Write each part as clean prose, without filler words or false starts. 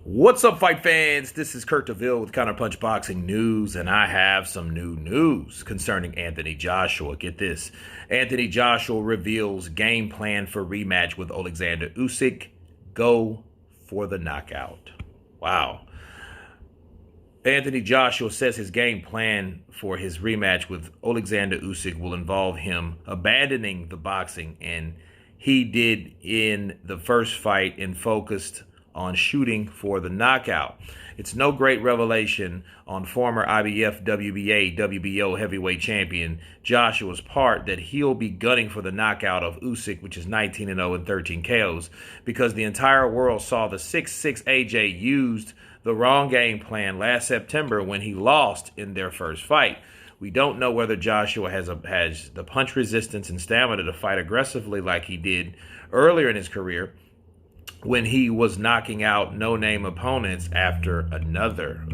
What's up, fight fans? This is Kurt DeVille with Counterpunch Boxing News, and I have some new news concerning Anthony Joshua. Get this. Anthony Joshua reveals game plan for rematch with Alexander Usyk. Go for the knockout. Wow. Anthony Joshua says his game plan for his rematch with Alexander Usyk will involve him abandoning the boxing, and he did in the first fight and focused on shooting for the knockout. It's no great revelation on former IBF, WBA, WBO heavyweight champion Joshua's part that he'll be gunning for the knockout of Usyk, which is 19-0 and 13 KOs, because the entire world saw the 6'6" AJ used the wrong game plan last September when he lost in their first fight. We don't know whether Joshua has the punch resistance and stamina to fight aggressively like he did earlier in his career, when he was knocking out no-name opponents after another.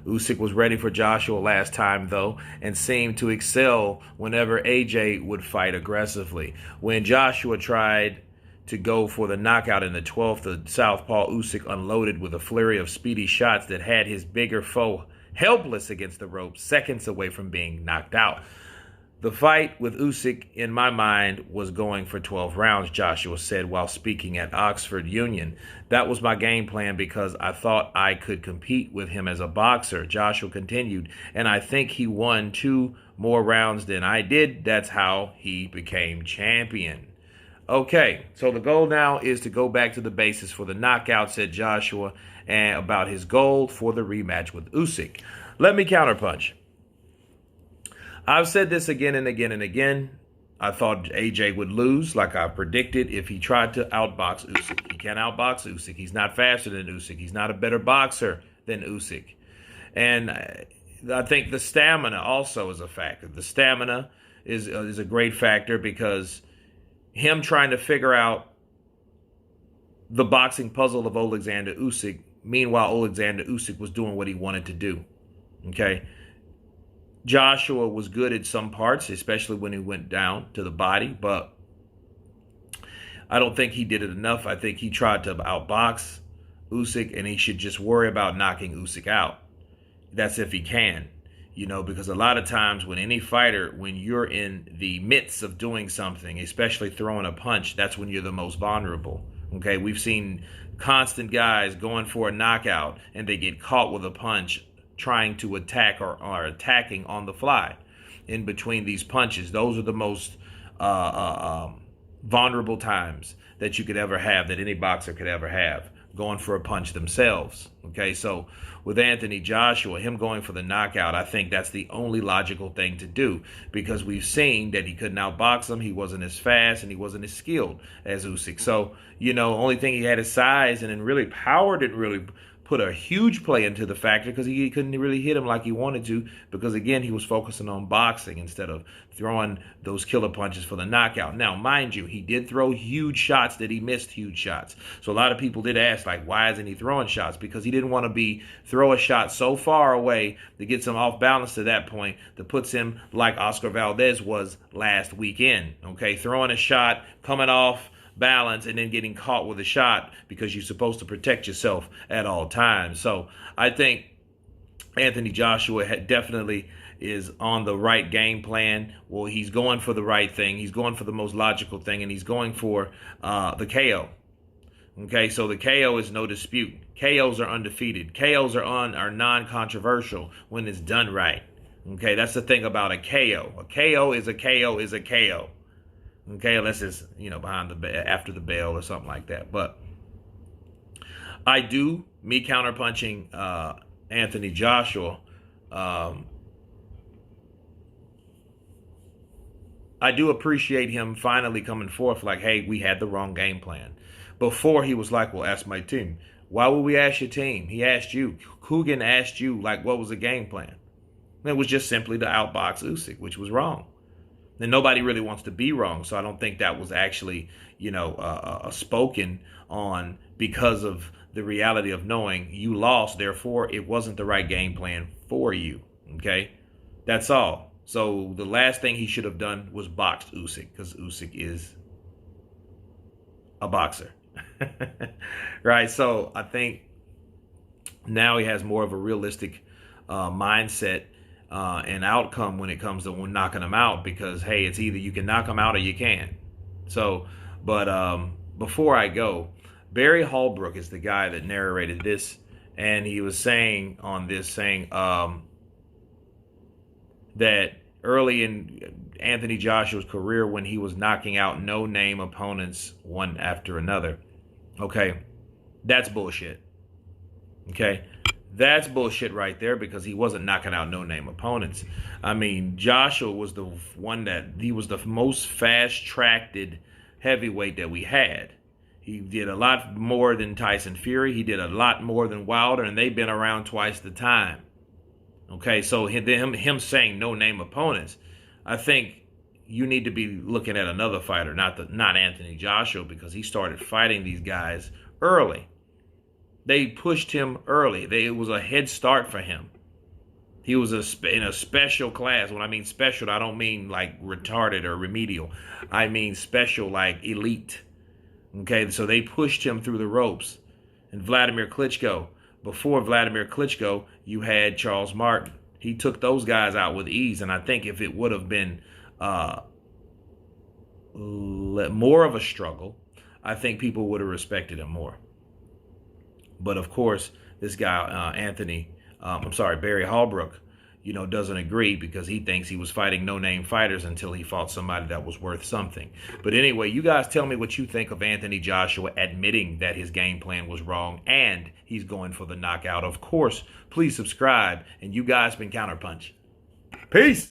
Usyk was ready for Joshua last time, though, and seemed to excel whenever AJ would fight aggressively. When Joshua tried to go for the knockout in the 12th, the southpaw Usyk unloaded with a flurry of speedy shots that had his bigger foe helpless against the ropes, seconds away from being knocked out. The fight with Usyk, in my mind, was going for 12 rounds, Joshua said while speaking at Oxford Union. That was my game plan because I thought I could compete with him as a boxer, Joshua continued, and I think he won 2 more rounds than I did. That's how he became champion. Okay, so the goal now is to go back to the basis for the knockout, said Joshua, and about his goal for the rematch with Usyk. Let me counterpunch. I've said this again and again and again. I thought AJ would lose, like I predicted, if he tried to outbox Usyk. He can't outbox Usyk. He's not faster than Usyk. He's not a better boxer than Usyk. And I think the stamina also is a factor. The stamina is a great factor because him trying to figure out the boxing puzzle of Alexander Usyk, meanwhile Alexander Usyk was doing what he wanted to do. Okay? Joshua was good at some parts, especially when he went down to the body, but I don't think he did it enough. I think he tried to outbox Usyk, and he should just worry about knocking Usyk out. That's if he can, because a lot of times when any fighter, when you're in the midst of doing something, especially throwing a punch, that's when you're the most vulnerable. Okay, we've seen constant guys going for a knockout, and they get caught with a punch, trying to attack or attacking on the fly in between these punches. Those are the most vulnerable times that you could ever have, that any boxer could ever have, going for a punch themselves. Okay, so with Anthony Joshua, him going for the knockout, I think that's the only logical thing to do, because we've seen that he couldn't outbox him. He wasn't as fast and he wasn't as skilled as Usyk. So, only thing he had is size, and then really power didn't really put a huge play into the factor because he couldn't really hit him like he wanted to, because again he was focusing on boxing instead of throwing those killer punches for the knockout. Now, mind you, he did throw huge shots that he missed huge shots. So a lot of people did ask, like, why isn't he throwing shots? Because he didn't want to throw a shot so far away that gets him off balance to that point, that puts him like Oscar Valdez was last weekend. Okay, throwing a shot, coming off balance, and then getting caught with a shot because you're supposed to protect yourself at all times. So I think Anthony Joshua definitely is on the right game plan. Well, he's going for the right thing. He's going for the most logical thing, and he's going for the KO. Okay, so the KO is no dispute. KOs are undefeated. KOs are non-controversial when it's done right. Okay, that's the thing about a KO. A KO is a KO is a KO. Okay, unless it's, behind after the bell or something like that. But me counterpunching Anthony Joshua, I do appreciate him finally coming forth like, hey, we had the wrong game plan. Before, he was like, well, ask my team. Why would we ask your team? He asked you. Coogan asked you, like, what was the game plan? And it was just simply to outbox Usyk, which was wrong. And nobody really wants to be wrong, so I don't think that was actually, spoken on because of the reality of knowing you lost, therefore it wasn't the right game plan for you, okay? That's all. So the last thing he should have done was boxed Usyk, because Usyk is a boxer, right? So I think Now he has more of a realistic mindset and outcome when it comes to knocking him out, because hey, it's either you can knock him out or you can't. So, but before I go, Barry Holbrook is the guy that narrated this, and he was saying on this, saying that early in Anthony Joshua's career, when he was knocking out no-name opponents one after another, okay, that's bullshit. Okay, that's bullshit right there, because he wasn't knocking out no-name opponents. I mean, Joshua was the one that he was the most fast-tracked heavyweight that we had. He did a lot more than Tyson Fury. He did a lot more than Wilder, and they've been around twice the time. Okay, so him saying no-name opponents, I think you need to be looking at another fighter, not Anthony Joshua, because he started fighting these guys early. They pushed him early. It was a head start for him. He was in a special class. When I mean special, I don't mean like retarded or remedial. I mean special, like elite. Okay, so they pushed him through the ropes. And Vladimir Klitschko, before Vladimir Klitschko, you had Charles Martin. He took those guys out with ease. And I think if it would have been more of a struggle, I think people would have respected him more. But of course, this guy, Barry Holbrook, doesn't agree, because he thinks he was fighting no-name fighters until he fought somebody that was worth something. But anyway, you guys tell me what you think of Anthony Joshua admitting that his game plan was wrong and he's going for the knockout. Of course, please subscribe, and you guys been Counterpunch. Peace.